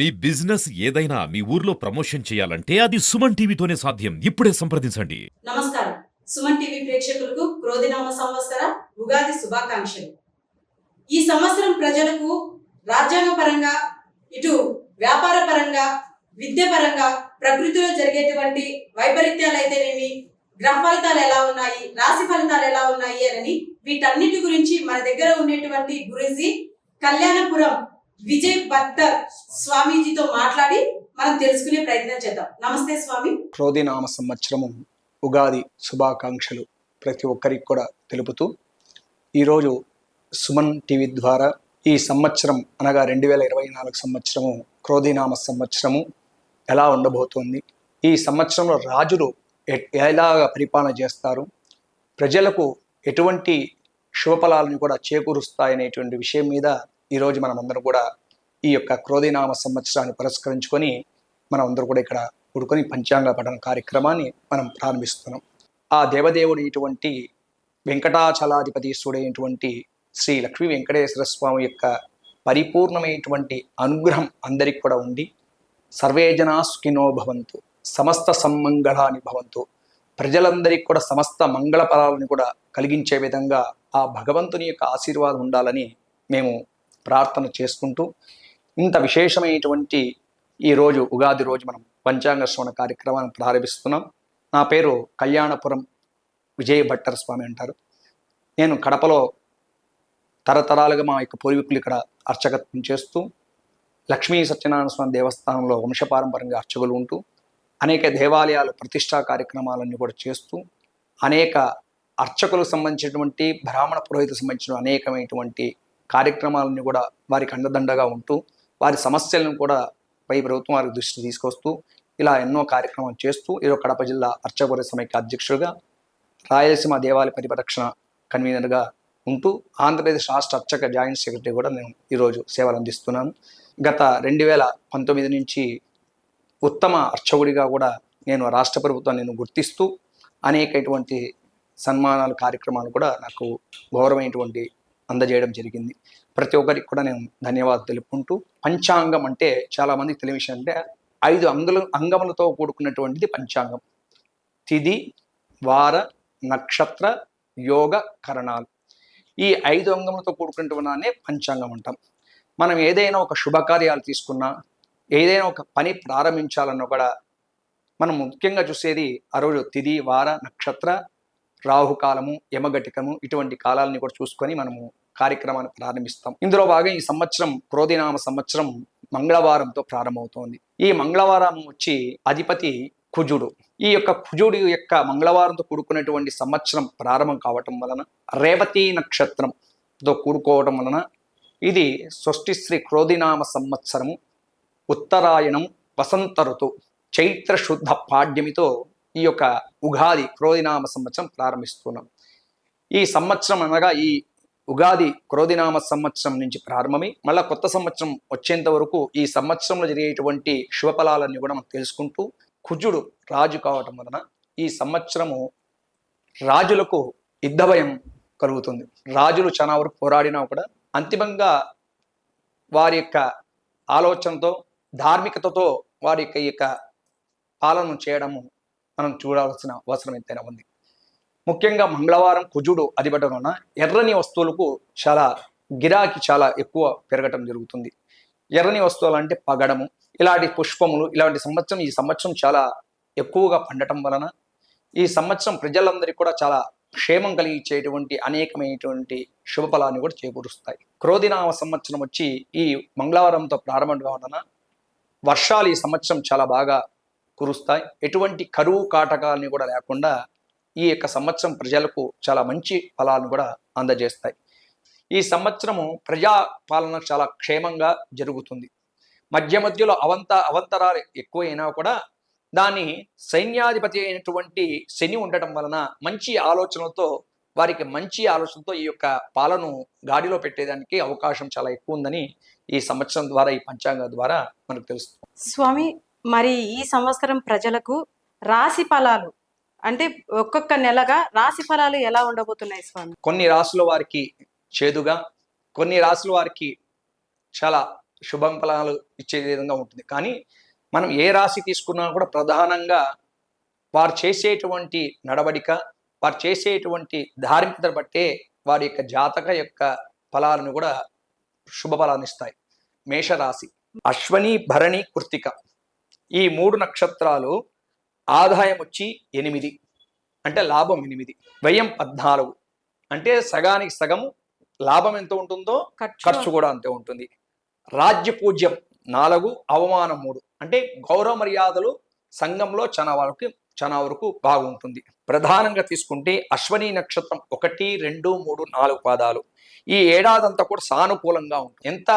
మీ business ఏదైనా మీ ఊర్లో promotion చేయాలంటే అది సుమన్ టీవీతోనే సాధ్యం. ఇప్పుడే సంప్రదించండి. నమస్కారం. సుమన్ టీవీ ప్రేక్షకులకు క్రోధినామ సంవత్సర ఉగాది శుభాకాంక్షలు. ఈ సంవత్సరం ప్రజలకు రాజ్యాంగ పరంగా, ఇటు వ్యాపార పరంగా, విద్య పరంగా, ప్రకృతిలో జరిగేటువంటి వైపరీత్యాలు అయితేనేమి, గ్రహ ఫలితాలు ఎలా ఉన్నాయి, రాశి ఫలితాలు ఎలా ఉన్నాయి అని వీటన్నిటి గురించి మన దగ్గర ఉండేటువంటి గురూజీ కళ్యాణపురం విజయ్ భట్టర్ స్వామీజీతో మాట్లాడి మనం తెలుసుకునే ప్రయత్నం చేద్దాం. నమస్తే స్వామి. క్రోధినామ సంవత్సరము ఉగాది శుభాకాంక్షలు ప్రతి ఒక్కరికి కూడా తెలుపుతూ ఈరోజు సుమన్ టీవీ ద్వారా ఈ సంవత్సరం అనగా 2024 సంవత్సరము క్రోధినామ సంవత్సరము ఎలా ఉండబోతోంది, ఈ సంవత్సరంలో రాజులు ఎలాగ పరిపాలన చేస్తారు, ప్రజలకు ఎటువంటి శుభఫలాలను కూడా చేకూరుస్తాయనేటువంటి విషయం మీద ఈరోజు మనమందరం కూడా ఈ యొక్క క్రోధినామ సంవత్సరాన్ని పురస్కరించుకొని మనం అందరూ కూడా ఇక్కడ కూడుకొని పంచాంగ పఠన కార్యక్రమాన్ని మనం ప్రారంభిస్తున్నాం. ఆ దేవదేవుడు ఇటువంటి వెంకటాచలాధిపతీశ్వరుడైనటువంటి శ్రీ లక్ష్మీ వెంకటేశ్వర స్వామి యొక్క పరిపూర్ణమైనటువంటి అనుగ్రహం అందరికి కూడా ఉండి సర్వే జనా సుఖినో భవంతు, సమస్త సమ్మంగళాని భవంతు, ప్రజలందరికీ కూడా సమస్త మంగళ ఫలాలను కూడా కలిగించే విధంగా ఆ భగవంతుని యొక్క ఆశీర్వాదం ఉండాలని మేము ప్రార్థన చేసుకుంటూ ఇంత విశేషమైనటువంటి ఈరోజు ఉగాది రోజు మనం పంచాంగ శ్రవణ కార్యక్రమాన్ని ప్రారంభిస్తున్నాం. నా పేరు కళ్యాణపురం విజయ్ భట్టర్ స్వామి అంటారు. నేను కడపలో తరతరాలుగా మా యొక్క పూర్వీకులు ఇక్కడ అర్చకత్వం చేస్తూ లక్ష్మీ సత్యనారాయణ స్వామి దేవస్థానంలో వంశపారంపర్యంగా అర్చకులు ఉంటూ అనేక దేవాలయాలు ప్రతిష్టా కార్యక్రమాలన్నీ కూడా చేస్తూ అనేక అర్చకులకు సంబంధించినటువంటి బ్రాహ్మణ పురోహితులకు సంబంధించిన అనేకమైనటువంటి కార్యక్రమాలన్నీ కూడా వారికి అండదండగా ఉంటూ వారి సమస్యలను కూడా పై ప్రభుత్వం వారికి దృష్టి తీసుకొస్తూ ఇలా ఎన్నో కార్యక్రమాలు చేస్తూ ఈరోజు కడప జిల్లా అర్చక సమైక్య అధ్యక్షుడిగా, రాయలసీమ దేవాలయ పరిరక్షణ కన్వీనర్గా ఉంటూ ఆంధ్రప్రదేశ్ రాష్ట్ర అర్చక జాయింట్ సెక్రటరీ కూడా నేను ఈరోజు సేవలు అందిస్తున్నాను. గత 2019 నుంచి ఉత్తమ అర్చకుడిగా కూడా నేను రాష్ట్ర ప్రభుత్వం నేను గుర్తిస్తూ అనేకటువంటి సన్మానాలు కార్యక్రమాలు కూడా నాకు గౌరవమైనటువంటి అందజేయడం జరిగింది. ప్రతి ఒక్కరికి కూడా నేను ధన్యవాదాలు తెలుపుకుంటూ, పంచాంగం అంటే చాలామందికి తెలియ విషయం అంటే 5 అంగములతో కూడుకున్నటువంటిది పంచాంగం. తిథి, వార, నక్షత్ర, యోగ, కరణాలు, ఈ 5 అంగములతో కూడుకున్నటువంటి పంచాంగం అంటాం. మనం ఏదైనా ఒక శుభకార్యాలు తీసుకున్నా, ఏదైనా ఒక పని ప్రారంభించాలన్నా కూడా మనం ముఖ్యంగా చూసేది ఆ రోజు తిథి, వార, నక్షత్ర, రాహుకాలము, యమగటికము ఇటువంటి కాలాలని కూడా చూసుకొని మనము కార్యక్రమాన్ని ప్రారంభిస్తాం. ఇందులో భాగంగా ఈ సంవత్సరం క్రోధినామ సంవత్సరం మంగళవారంతో ప్రారంభమవుతోంది. ఈ మంగళవారం వచ్చి అధిపతి కుజుడు. ఈ యొక్క కుజుడు యొక్క మంగళవారంతో కూడుకున్నటువంటి సంవత్సరం ప్రారంభం కావటం వలన రేవతి నక్షత్రంతో కూడుకోవటం వలన ఇది స్వస్తిశ్రీ క్రోధినామ సంవత్సరము, ఉత్తరాయణం, వసంత ఋతు, చైత్ర శుద్ధ పాడ్యమితో ఈ యొక్క ఉగాది క్రోధినామ సంవత్సరం ప్రారంభిస్తున్నాం. ఈ సంవత్సరం అనగా ఈ ఉగాది క్రోధినామ సంవత్సరం నుంచి ప్రారంభమై మళ్ళీ కొత్త సంవత్సరం వచ్చేంత వరకు ఈ సంవత్సరంలో జరిగేటువంటి శుభఫలాలన్నీ కూడా మనం తెలుసుకుంటూ, కుజుడు రాజు కావటం వలన ఈ సంవత్సరము రాజులకు యుద్ధ భయం కలుగుతుంది. రాజులు చాలా వరకు పోరాడినా కూడా అంతిమంగా వారి యొక్క ఆలోచనతో, ధార్మికతతో వారి యొక్క పాలన చేయడము మనం చూడాల్సిన అవసరం ఎంతైనా ఉంది. ముఖ్యంగా మంగళవారం కుజుడు అధిపటం వలన ఎర్రని వస్తువులకు చాలా గిరాకీ చాలా ఎక్కువ పెరగటం జరుగుతుంది. ఎర్రని వస్తువులు అంటే పగడము, ఇలాంటి పుష్పములు, ఇలాంటి ఈ సంవత్సరం చాలా ఎక్కువగా పండటం వలన ఈ సంవత్సరం ప్రజలందరికీ కూడా చాలా క్షేమం కలిగించేటువంటి అనేకమైనటువంటి శుభఫలాన్ని కూడా చేకూరుస్తాయి. క్రోధినామ సంవత్సరం వచ్చి ఈ మంగళవారంతో ప్రారంభం కావడం వర్షాలు ఈ సంవత్సరం చాలా బాగా కురుస్తాయి. ఎటువంటి కరువు కాటకాలని కూడా లేకుండా ఈ యొక్క సంవత్సరం ప్రజలకు చాలా మంచి ఫలాలను కూడా అందజేస్తాయి. ఈ సంవత్సరము ప్రజాపాలన చాలా క్షేమంగా జరుగుతుంది. మధ్య మధ్యలో అవంతరాలు ఎక్కువైనా కూడా దాని సైన్యాధిపతి అయినటువంటి శని ఉండటం వలన మంచి ఆలోచనలతో ఈ యొక్క పాలను గాడిలో పెట్టేదానికి అవకాశం చాలా ఎక్కువ ఉందని ఈ సంవత్సరం ద్వారా, ఈ పంచాంగం ద్వారా మనకు తెలుస్తుంది. స్వామి, మరి ఈ సంవత్సరం ప్రజలకు రాశి ఫలాలు అంటే ఒక్కొక్క నెలగా రాశి ఫలాలు ఎలా ఉండబోతున్నాయి స్వామి? కొన్ని రాశుల వారికి చేదుగా, కొన్ని రాశుల వారికి చాలా శుభం ఫలాలు ఇచ్చే విధంగా ఉంటుంది. కానీ మనం ఏ రాశి తీసుకున్నా కూడా ప్రధానంగా వారు చేసేటువంటి నడవడిక, వారు చేసేటువంటి ధార్మికతను బట్టే వారి యొక్క జాతక యొక్క ఫలాలను కూడా శుభ ఫలాన్ని ఇస్తాయి. మేషరాశి అశ్వని, భరణి, కృత్తిక ఈ 3 నక్షత్రాలు ఆదాయం వచ్చి 8, అంటే లాభం 8, వ్యయం 14, అంటే సగానికి సగము లాభం ఎంత ఉంటుందో ఖర్చు కూడా అంతే ఉంటుంది. రాజ్య పూజ్యం 4, అవమానం 3, అంటే గౌరవ మర్యాదలు సంఘంలో చాలా వరకు బాగుంటుంది. ప్రధానంగా తీసుకుంటే అశ్వని నక్షత్రం 1, 2, 3, 4 పాదాలు ఈ ఏడాదంతా కూడా సానుకూలంగా ఉంటుంది. ఎంత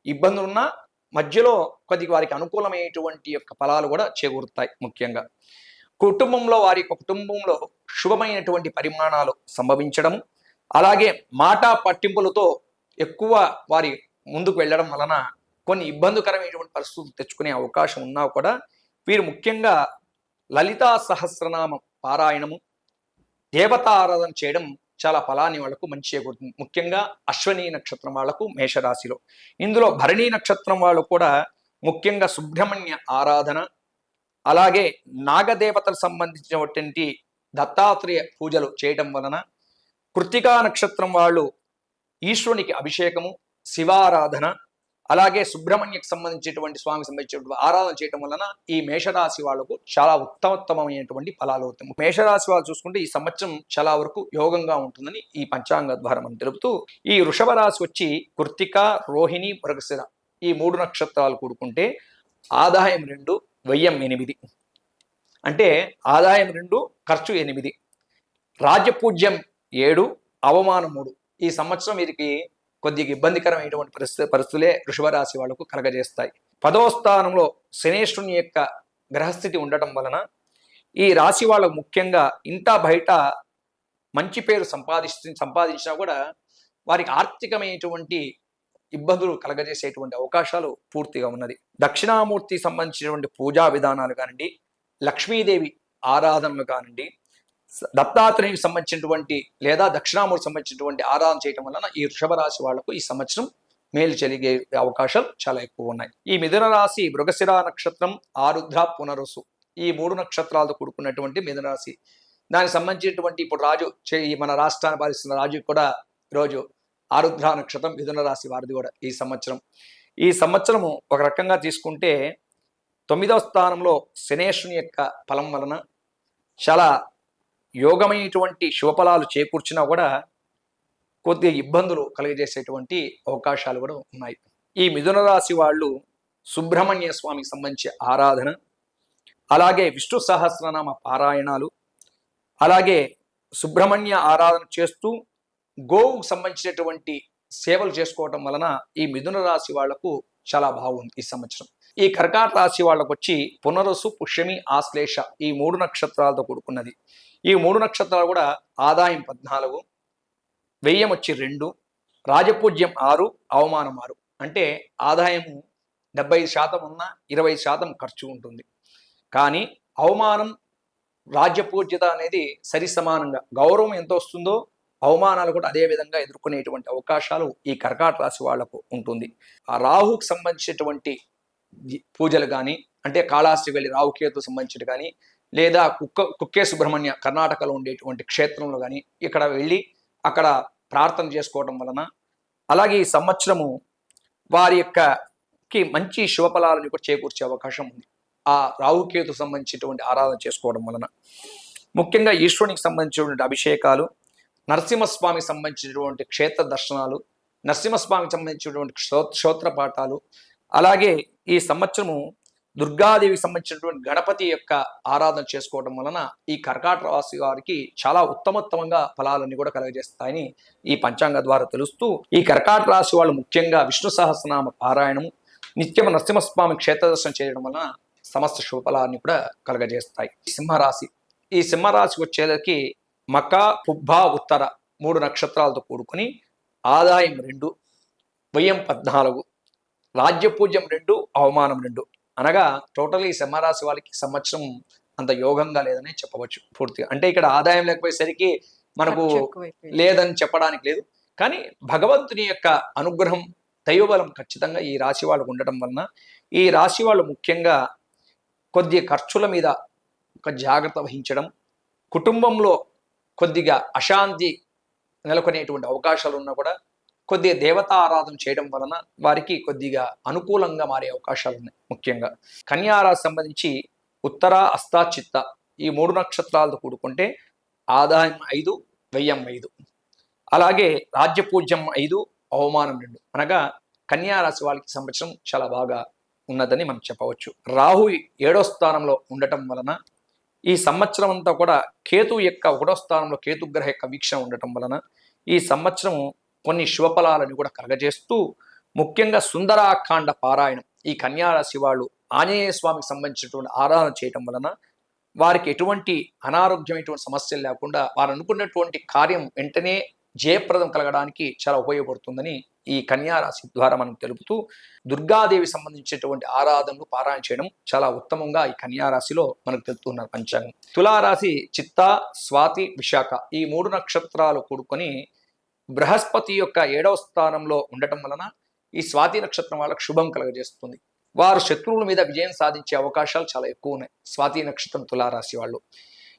ఇబ్బందులున్నా మధ్యలో కొద్దిగా వారికి అనుకూలమైనటువంటి యొక్క ఫలాలు కూడా చేకూరుతాయి. ముఖ్యంగా వారి కుటుంబంలో శుభమైనటువంటి పరిమాణాలు సంభవించడము, అలాగే మాటా పట్టింపులతో ఎక్కువ వారి ముందుకు వెళ్ళడం వలన కొన్ని ఇబ్బందికరమైనటువంటి పరిస్థితులు తెచ్చుకునే అవకాశం ఉన్నా కూడా వీరు ముఖ్యంగా లలితా సహస్రనామం పారాయణము, దేవతా ఆరాధన చేయడం చాలా ఫలాన్ని వాళ్లకు మంచి చేకూరుతుంది. ముఖ్యంగా అశ్వని నక్షత్రం వాళ్లకు మేషరాశిలో. ఇందులో భరణి నక్షత్రం వాళ్ళు కూడా ముఖ్యంగా సుబ్రహ్మణ్య ఆరాధన, అలాగే నాగదేవతలకు సంబంధించినటువంటి దత్తాత్రేయ పూజలు చేయడం వలన, కృత్తికా నక్షత్రం వాళ్ళు ఈశ్వరునికి అభిషేకము, శివారాధన, అలాగే సుబ్రహ్మణ్యకు సంబంధించినటువంటి స్వామికి సంబంధించినటువంటి ఆరాధన చేయడం వలన ఈ మేషరాశి వాళ్లకు చాలా ఉత్తమమైనటువంటి ఫలాలు అవుతాయి. మేషరాశి వాళ్ళు చూసుకుంటే ఈ సంవత్సరం చాలా వరకు యోగంగా ఉంటుందని ఈ పంచాంగ ద్వారా మనం తెలుపుతూ, ఈ వృషభ రాశి వచ్చి కృత్తిక, రోహిణి, మృగశిర ఈ 3 నక్షత్రాలు కూడుకుంటే ఆదాయం 2, వ్యయం 8, అంటే ఆదాయం 2, ఖర్చు 8, రాజ్యపూజ్యం 7, అవమానం 3. ఈ సంవత్సరం వీరికి కొద్దిగా ఇబ్బందికరమైనటువంటి పరిస్థితులే వృషభ రాశి వాళ్లకు కలగజేస్తాయి. 10వ స్థానంలో శనేశ్వరుని యొక్క గ్రహస్థితి ఉండటం వలన ఈ రాశి వాళ్ళకు ముఖ్యంగా ఇంటా బయట మంచి పేరు సంపాదించినా కూడా వారికి ఆర్థికమైనటువంటి ఇబ్బందులు కలగజేసేటువంటి అవకాశాలు పూర్తిగా ఉన్నది. దక్షిణామూర్తి సంబంధించినటువంటి పూజా విధానాలు కానివ్వండి, లక్ష్మీదేవి ఆరాధనలు కానివ్వండి, దత్తాత్రేయునికి సంబంధించినటువంటి లేదా దక్షిణామూర్తి సంబంధించినటువంటి ఆరాధన చేయడం వలన ఈ వృషభ రాశి వాళ్లకు ఈ సంవత్సరం మేలు జరిగే అవకాశాలు చాలా ఎక్కువ ఉన్నాయి. ఈ మిథున రాశి మృగశిర నక్షత్రం, ఆరుద్ర, పునరుసు ఈ 3 నక్షత్రాలతో కూడుకున్నటువంటి మిథున రాశి. దానికి సంబంధించినటువంటి ఇప్పుడు మన రాష్ట్రాన్ని పాలిస్తున్న రాజు కూడా ఈరోజు ఆరుద్ర నక్షత్రం, మిథున రాశి వారిది కూడా ఈ సంవత్సరము ఒక రకంగా తీసుకుంటే 9వ స్థానంలో శనేశ్వరుని యొక్క ఫలం వలన చాలా యోగమైనటువంటి శుభఫలాలు చేకూర్చినా కూడా కొద్దిగా ఇబ్బందులు కలిగజేసేటువంటి అవకాశాలు కూడా ఉన్నాయి. ఈ మిథున రాశి వాళ్ళు సుబ్రహ్మణ్య స్వామికి సంబంధించి ఆరాధన, అలాగే విష్ణు సహస్రనామ పారాయణాలు, అలాగే సుబ్రహ్మణ్య ఆరాధన చేస్తూ గోవుకు సంబంధించినటువంటి సేవలు చేసుకోవటం వలన ఈ మిథున రాశి వాళ్లకు చాలా బాగుంది ఈ సంవత్సరం. ఈ కర్కాట రాశి వాళ్ళకు వచ్చి పునరుసు, పుష్యమి, ఆశ్లేష ఈ 3 నక్షత్రాలతో కూడుకున్నది. ఈ 3 నక్షత్రాలు కూడా ఆదాయం 14, వ్యయం వచ్చి 2, రాజపూజ్యం 6, అవమానం 6, అంటే ఆదాయము 75% ఉన్నా 20% ఖర్చు ఉంటుంది. కానీ అవమానం రాజ్యపూజ్యత అనేది సరి సమానంగా గౌరవం ఎంత వస్తుందో అవమానాలు కూడా అదే విధంగా ఎదుర్కొనేటువంటి అవకాశాలు ఈ కర్కాట రాశి వాళ్లకు ఉంటుంది. ఆ రాహుకు సంబంధించినటువంటి పూజలు కానీ, అంటే కాళహస్తి వెళ్ళి రాహుకేతు సంబంధించినవి కానీ, లేదా కుక్కే సుబ్రహ్మణ్య కర్ణాటకలో ఉండేటువంటి క్షేత్రంలో కానీ ఇక్కడ వెళ్ళి అక్కడ ప్రార్థన చేసుకోవడం వలన, అలాగే ఈ సంవత్సరము వారి యొక్కకి మంచి శుభఫలాలను కూడా చేకూర్చే అవకాశం ఉంది. ఆ రాహుకేతు సంబంధించినటువంటి ఆరాధన చేసుకోవడం వలన ముఖ్యంగా ఈశ్వరునికి సంబంధించినటువంటి అభిషేకాలు, నరసింహస్వామికి సంబంధించినటువంటి క్షేత్ర దర్శనాలు, నరసింహస్వామికి సంబంధించినటువంటి స్తోత్ర పాఠాలు, అలాగే ఈ సంవత్సరము దుర్గాదేవికి సంబంధించినటువంటి గణపతి యొక్క ఆరాధన చేసుకోవడం వలన ఈ కర్కాట రాశి వారికి చాలా ఉత్తమోత్తమంగా ఫలాలన్నీ కూడా కలుగజేస్తాయని ఈ పంచాంగ ద్వారా తెలుస్తూ, ఈ కర్కాట రాశి వాళ్ళు ముఖ్యంగా విష్ణు సహస్రనామ పారాయణము, నిత్యం నరసింహస్వామి క్షేత్ర దర్శనం చేయడం వలన సమస్త శుభఫలాన్ని కూడా కలుగజేస్తాయి. సింహరాశి, ఈ సింహరాశికి వచ్చేసరికి మక, పుబ్బ, ఉత్తర 3 నక్షత్రాలతో కూడుకుని ఆదాయం 2, వ్యయం 14, రాజ్యపూజ్యం 2, అవమానం 2, అనగా టోటల్ ఈ సింహరాశి వాళ్ళకి సంవత్సరం అంత యోగంగా లేదని చెప్పవచ్చు పూర్తిగా. అంటే ఇక్కడ ఆదాయం లేకపోయేసరికి మనకు లేదని చెప్పడానికి లేదు, కానీ భగవంతుని యొక్క అనుగ్రహం దైవబలం ఖచ్చితంగా ఈ రాశి వాళ్ళకు ఉండటం వలన ఈ రాశి వాళ్ళు ముఖ్యంగా కొద్ది ఖర్చుల మీద ఒక జాగ్రత్త వహించడం, కుటుంబంలో కొద్దిగా అశాంతి నెలకొనేటువంటి అవకాశాలు ఉన్నా కూడా కొద్దిగా దేవతా ఆరాధన చేయడం వలన వారికి కొద్దిగా అనుకూలంగా మారే అవకాశాలు ఉన్నాయి. ముఖ్యంగా కన్యా రాశి సంబంధించి ఉత్తర, హస్త, చిత్త ఈ 3 నక్షత్రాలతో కూడుకుంటే ఆదాయం 5, వ్యయం 5, అలాగే రాజ్యపూజ్యం 5, అవమానం 2. అనగా కన్యా రాశి వాళ్ళకి సంవత్సరం చాలా బాగా ఉన్నదని మనం చెప్పవచ్చు. రాహు 7వ స్థానంలో ఉండటం వలన ఈ సంవత్సరం అంతా కూడా కేతు యొక్క 1వ స్థానంలో కేతుగ్రహ యొక్క వీక్షణ ఉండటం వలన ఈ సంవత్సరం కొన్ని శుభఫలాలను కూడా కలగజేస్తూ ముఖ్యంగా సుందరాకాండ పారాయణం ఈ కన్యా రాశి వాళ్ళు ఆంజనేయ స్వామికి సంబంధించినటువంటి ఆరాధన చేయటం వలన వారికి ఎటువంటి అనారోగ్యమైనటువంటి సమస్యలు లేకుండా వారు అనుకున్నటువంటి కార్యం వెంటనే జయప్రదం కలగడానికి చాలా ఉపయోగపడుతుందని ఈ కన్యా రాశి ద్వారా మనం తెలుపుతూ దుర్గాదేవి సంబంధించినటువంటి ఆరాధనలు పారాయణ చేయడం చాలా ఉత్తమంగా ఈ కన్యా రాశిలో మనకు తెలుపుతున్నారు పంచాంగం. తులారాశి చిత్త, స్వాతి, విశాఖ ఈ 3 నక్షత్రాలు కూడుకొని బృహస్పతి యొక్క 7వ స్థానంలో ఉండటం వలన ఈ స్వాతి నక్షత్రం వాళ్ళకు శుభం కలగజేస్తుంది. వారు శత్రువుల మీద విజయం సాధించే అవకాశాలు చాలా ఎక్కువ ఉన్నాయి స్వాతి నక్షత్రం తులారాశి వాళ్ళు.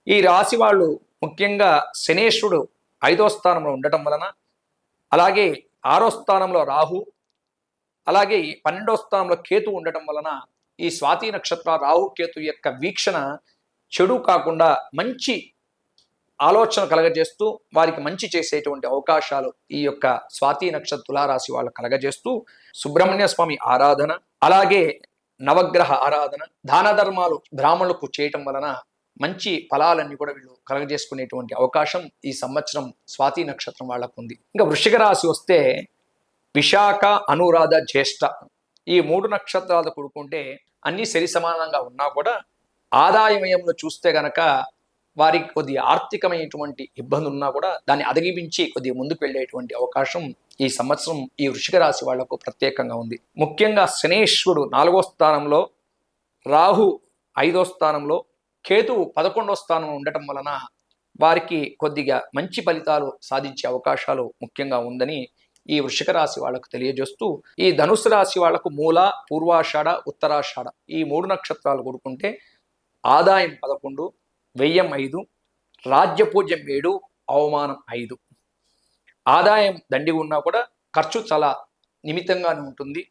ఈ రాశి వాళ్ళు ముఖ్యంగా శనేశ్వరుడు 5వ స్థానంలో ఉండటం వలన, అలాగే 6వ స్థానంలో రాహు, అలాగే 12వ స్థానంలో కేతు ఉండటం వలన ఈ స్వాతి నక్షత్ర రాహు కేతు యొక్క వీక్షణ చెడు కాకుండా మంచి ఆలోచన కలగజేస్తూ వారికి మంచి చేసేటువంటి అవకాశాలు ఈ యొక్క స్వాతి నక్షత్ర తులారాశి వాళ్ళు కలగజేస్తూ సుబ్రహ్మణ్య స్వామి ఆరాధన, అలాగే నవగ్రహ ఆరాధన, దాన ధర్మాలు బ్రాహ్మణులకు చేయటం వలన మంచి ఫలాలన్నీ కూడా వీళ్ళు కలగజేసుకునేటువంటి అవకాశం ఈ సంవత్సరం స్వాతి నక్షత్రం వాళ్ళకు ఉంది. ఇంకా వృశ్చిక రాశి వస్తే విశాఖ, అనురాధ, జ్యేష్ఠ ఈ 3 నక్షత్రాలతో కూడుకుంటే అన్ని సరి సమానంగా ఉన్నా కూడా ఆదాయ వ్యయంలో చూస్తే గనక వారికి కొద్ది ఆర్థికమైనటువంటి ఇబ్బంది ఉన్నా కూడా దాన్ని అధిగమించి కొద్దిగా ముందుకు వెళ్ళేటువంటి అవకాశం ఈ సంవత్సరం ఈ వృశ్చిక రాశి వాళ్లకు ప్రత్యేకంగా ఉంది. ముఖ్యంగా శనేశ్వరుడు 4వ స్థానంలో, రాహు 5వ స్థానంలో, కేతు 11వ స్థానంలో ఉండటం వలన వారికి కొద్దిగా మంచి ఫలితాలు సాధించే అవకాశాలు ముఖ్యంగా ఉందని ఈ వృశ్చిక రాశి వాళ్లకు తెలియజేస్తూ ఈ ధనుసు రాశి వాళ్లకు మూల, పూర్వాషాఢ, ఉత్తరాషాఢ ఈ 3 నక్షత్రాలు కూడుకుంటే ఆదాయం 11, వ్యయం 5, రాజ్యపూజ్యం 7, అవమానం 5. ఆదాయం దండిగా ఉన్నా కూడా ఖర్చు చాలా నిమితంగానే ఉంటుంది.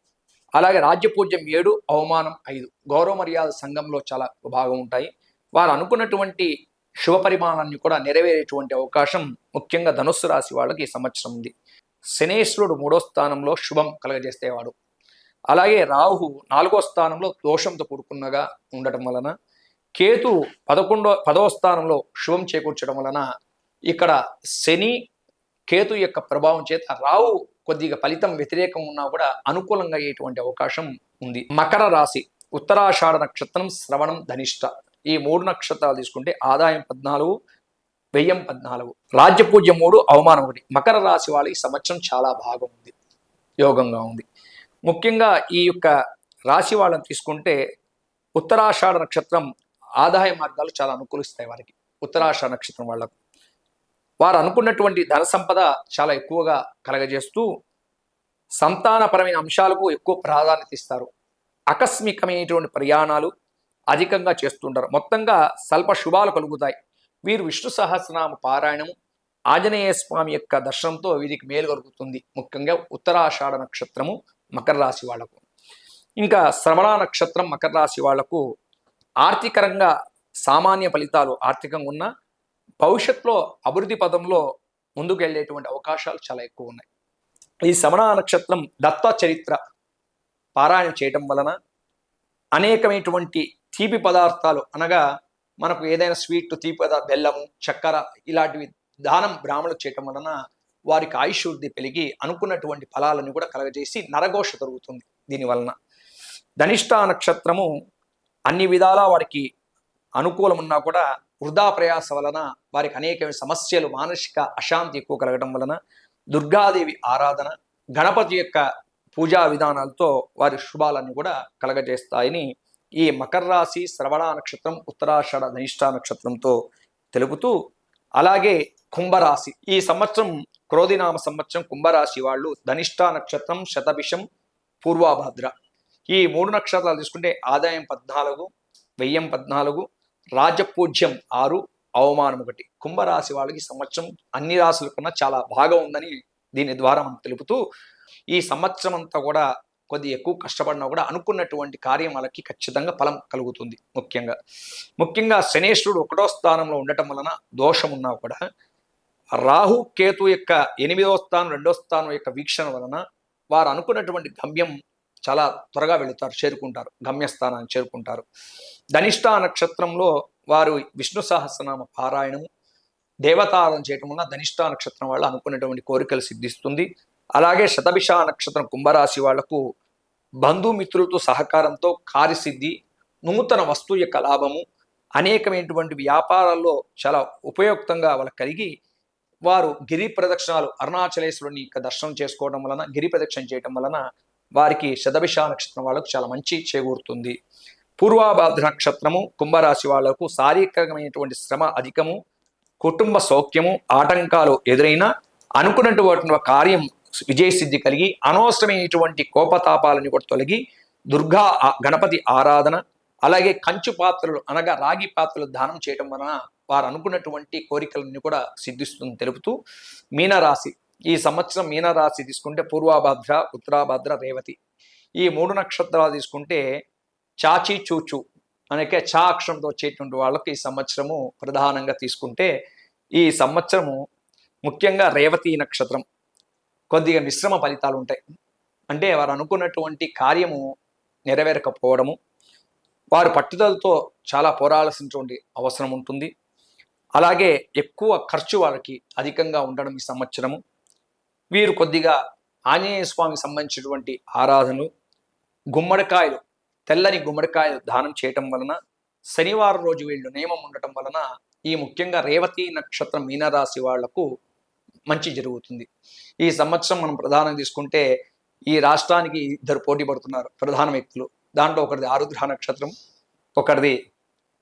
అలాగే రాజ్యపూజ్యం 7, అవమానం 5 గౌరవ మర్యాద సంఘంలో చాలా బాగా ఉంటాయి. వారు అనుకున్నటువంటి శుభ పరిమాణాన్ని కూడా నెరవేరేటువంటి అవకాశం ముఖ్యంగా ధనుస్సు రాశి వాళ్ళకి ఈ సంవత్సరం ఉంది. శనేశ్వరుడు 3వ స్థానంలో శుభం కలగజేస్తేవాడు, అలాగే రాహు 4వ స్థానంలో దోషంతో కూడుకున్నగా ఉండటం వలన, కేతు 10వ స్థానంలో శుభం చేకూర్చడం వలన ఇక్కడ శని కేతు యొక్క ప్రభావం చేత రాహు కొద్దిగా ఫలితం వ్యతిరేకం ఉన్నా కూడా అనుకూలంగా అయ్యేటువంటి అవకాశం ఉంది. మకర రాశి ఉత్తరాషాఢ నక్షత్రం, శ్రవణం, ధనిష్ట ఈ 3 నక్షత్రాలు తీసుకుంటే ఆదాయం 14, వ్యయం 14, రాజ్యపూజ్యం 3, అవమానం 1. మకర రాశి వాళ్ళ ఈ సంవత్సరం చాలా బాగా ఉంది, యోగంగా ఉంది. ముఖ్యంగా ఈ యొక్క రాశి వాళ్ళని తీసుకుంటే ఉత్తరాషాఢ నక్షత్రం ఆదాయ మార్గాలు చాలా అనుకూలిస్తాయి వారికి. ఉత్తరాషాఢ నక్షత్రం వాళ్లకు వారు అనుకున్నటువంటి ధన సంపద చాలా ఎక్కువగా కలగజేస్తూ సంతానపరమైన అంశాలకు ఎక్కువ ప్రాధాన్యత ఇస్తారు. ఆకస్మికమైనటువంటి ప్రయాణాలు అధికంగా చేస్తుంటారు. మొత్తంగా స్వల్ప శుభాలు కలుగుతాయి. వీరు విష్ణు సహస్రనామ పారాయణం, ఆంజనేయ స్వామి యొక్క దర్శనంతో వీరికి మేలు కలుగుతుంది. ముఖ్యంగా ఉత్తరాషాఢ నక్షత్రము మకర రాశి వాళ్లకు. ఇంకా శ్రవణ నక్షత్రం మకర రాశి వాళ్లకు ఆర్థికరంగా సామాన్య ఫలితాలు ఆర్థికంగా ఉన్న భవిష్యత్తులో అభివృద్ధి పదంలో ముందుకు వెళ్ళేటువంటి అవకాశాలు చాలా ఎక్కువ ఉన్నాయి. ఈ శ్రవణ నక్షత్రం దత్త చరిత్ర పారాయణ చేయటం వలన అనేకమైనటువంటి తీపి పదార్థాలు అనగా మనకు ఏదైనా స్వీట్, తీపి పదార్థం, బెల్లము, చక్కెర ఇలాంటివి దానం బ్రాహ్మణులకు చేయటం వలన వారికి ఆయుష్ వృద్ధి పెరిగి అనుకున్నటువంటి ఫలాలను కూడా కలగజేసి నరఘోష జరుగుతుంది దీనివలన. ధనిష్ట నక్షత్రము అన్ని విధాలా వారికి అనుకూలం ఉన్నా కూడా వృధా ప్రయాస వలన వారికి అనేక సమస్యలు, మానసిక అశాంతి ఎక్కువ కలగడం వలన దుర్గాదేవి ఆరాధన, గణపతి యొక్క పూజా విధానాలతో వారి శుభాలన్నీ కూడా కలగజేస్తాయని ఈ మకర రాశి, శ్రవణ నక్షత్రం, ఉత్తరాషాఢ, ధనిష్ట నక్షత్రంతో తెలుపుతూ, అలాగే కుంభరాశి ఈ సంవత్సరం క్రోధినామ సంవత్సరం కుంభరాశి వాళ్ళు ధనిష్ట నక్షత్రం, శతభిషం, పూర్వాభాద్ర ఈ 3 నక్షత్రాలు తీసుకుంటే ఆదాయం 14, వ్యయం 14, రాజపూజ్యం 6, అవమానం 1. కుంభరాశి వాళ్ళకి సంవత్సరం అన్ని రాశుల కన్నా చాలా బాగా ఉందని దీని ద్వారా మనం తెలుపుతూ ఈ సంవత్సరం అంతా కూడా కొద్ది ఎక్కువ కష్టపడినా కూడా అనుకున్నటువంటి కార్యం వాళ్ళకి ఖచ్చితంగా ఫలం కలుగుతుంది. ముఖ్యంగా శనేశ్వరుడు 1వ స్థానంలో ఉండటం వలన దోషం ఉన్నా కూడా రాహు కేతు యొక్క 8వ స్థానం 2వ స్థానం యొక్క వీక్షణ వలన వారు అనుకున్నటువంటి గమ్యం చాలా త్వరగా చేరుకుంటారు, గమ్యస్థానాన్ని చేరుకుంటారు. ధనిష్ట నక్షత్రంలో వారు విష్ణు సహస్రనామ పారాయణము, దేవతారాధన చేయటం వలన ధనిష్ట నక్షత్రం వాళ్ళు అనుకున్నటువంటి కోరికలు సిద్ధిస్తుంది. అలాగే శతభిష నక్షత్రం కుంభరాశి వాళ్లకు బంధుమిత్రులతో సహకారంతో కార్యసిద్ధి, నూతన వస్తువు యొక్క లాభము, అనేకమైనటువంటి వ్యాపారాల్లో చాలా ఉపయుక్తంగా వాళ్ళకి కలిగి వారు గిరి ప్రదక్షిణాలు అరుణాచలేశ్వరుని యొక్క దర్శనం చేసుకోవడం వలన, గిరి ప్రదక్షిణ చేయడం వలన వారికి శతభిష నక్షత్రం వాళ్ళకు చాలా మంచి చేకూరుతుంది. పూర్వాభాద్ర నక్షత్రము కుంభరాశి వాళ్లకు శారీరకమైనటువంటి శ్రమ అధికము, కుటుంబ సౌఖ్యము, ఆటంకాలు ఎదురైనా అనుకున్నటువంటి కార్యం విజయసిద్ధి కలిగి అనవసరమైనటువంటి కోపతాపాలని కూడా తొలగి దుర్గా గణపతి ఆరాధన, అలాగే కంచు పాత్రలు అనగా రాగి పాత్రలు దానం చేయడం వలన వారు అనుకున్నటువంటి కోరికలన్నీ కూడా సిద్ధిస్తుంది తెలుపుతూ మీనరాశి ఈ సంవత్సరం మీనరాశి తీసుకుంటే పూర్వాభాద్ర, ఉత్తరాభాద్ర, రేవతి ఈ 3 నక్షత్రాలు తీసుకుంటే చాచి చూచు అనకే చా అక్షరంతో వచ్చేటువంటి వాళ్ళకి ఈ సంవత్సరము ప్రధానంగా తీసుకుంటే ఈ సంవత్సరము ముఖ్యంగా రేవతి నక్షత్రం కొద్దిగా మిశ్రమ ఫలితాలు ఉంటాయి. అంటే వారు అనుకున్నటువంటి కార్యము నెరవేరకపోవడము, వారు పట్టుదలతో చాలా పోరాడాల్సినటువంటి అవసరం ఉంటుంది. అలాగే ఎక్కువ ఖర్చు వారికి అధికంగా ఉండడం ఈ సంవత్సరము. వీరు కొద్దిగా ఆంజనేయ స్వామికి సంబంధించినటువంటి ఆరాధనలు, గుమ్మడికాయలు, తెల్లని గుమ్మడికాయలు దానం చేయటం వలన, శనివారం రోజు వీళ్ళు నియమం ఉండటం వలన ఈ ముఖ్యంగా రేవతి నక్షత్రం మీనరాశి వాళ్లకు మంచి జరుగుతుంది. ఈ సంవత్సరం మనం ప్రధానంగా తీసుకుంటే ఈ రాష్ట్రానికి 2 పోటీ పడుతున్నారు ప్రధాన వ్యక్తులు. దాంట్లో ఒకరిది ఆరుద్ర నక్షత్రం, ఒకరిది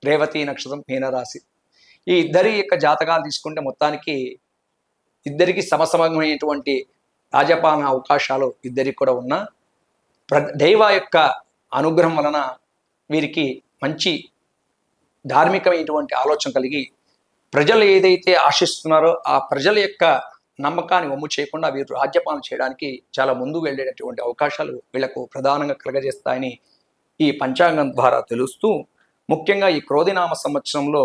రేవతి నక్షత్రం మీనరాశి. ఈ ఇద్దరి యొక్క జాతకాలు తీసుకుంటే మొత్తానికి ఇద్దరికి సమసమైనటువంటి రాజపాలన అవకాశాలు ఇద్దరికి కూడా ఉన్నా దైవ యొక్క అనుగ్రహం వలన వీరికి మంచి ధార్మికమైనటువంటి ఆలోచన కలిగి ప్రజలు ఏదైతే ఆశిస్తున్నారో ఆ ప్రజల యొక్క నమ్మకాన్ని వమ్ము చేయకుండా వీరు రాజ్యపాలన చేయడానికి చాలా ముందుకు వెళ్ళేటటువంటి అవకాశాలు వీళ్లకు ప్రధానంగా కలగజేస్తాయని ఈ పంచాంగం ద్వారా తెలుస్తూ ముఖ్యంగా ఈ క్రోధినామ సంవత్సరంలో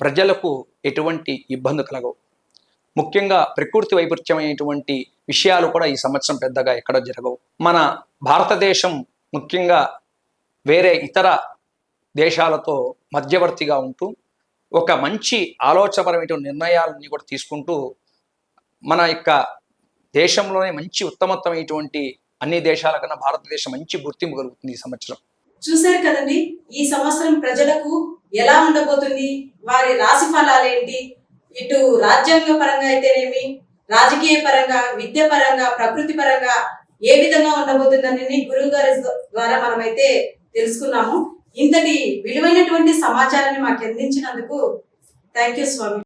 ప్రజలకు ఎటువంటి ఇబ్బంది కలగవు. ముఖ్యంగా ప్రకృతి వైపరీత్యమైనటువంటి విషయాలు కూడా ఈ సంవత్సరం పెద్దగా ఎక్కడ జరగవు. మన భారతదేశం ముఖ్యంగా వేరే ఇతర దేశాలతో మధ్యవర్తిగా ఉంటూ ఒక మంచి ఆలోచనపరమైనటువంటి నిర్ణయాలన్నీ కూడా తీసుకుంటూ మన యొక్క దేశంలోనే మంచి ఉత్తమమైనటువంటి అన్ని దేశాల కన్నా భారతదేశం మంచి గుర్తింపు కలుగుతుంది ఈ సంవత్సరం. చూశారు కదండి, ఈ సంవత్సరం ప్రజలకు ఎలా ఉండబోతుంది, వారి రాశి ఫలాలు ఏంటి, ఇటు రాజ్యాంగ పరంగా అయితేనేమి, రాజకీయ పరంగా, విద్య పరంగా, ప్రకృతి పరంగా ఏ విధంగా ఉండబోతుందని గురువు గారి ద్వారా మనమైతే తెలుసుకున్నాము. ఇంతటి విలువైనటువంటి సమాచారాన్ని మాకు అందించినందుకు థ్యాంక్ యూ స్వామి.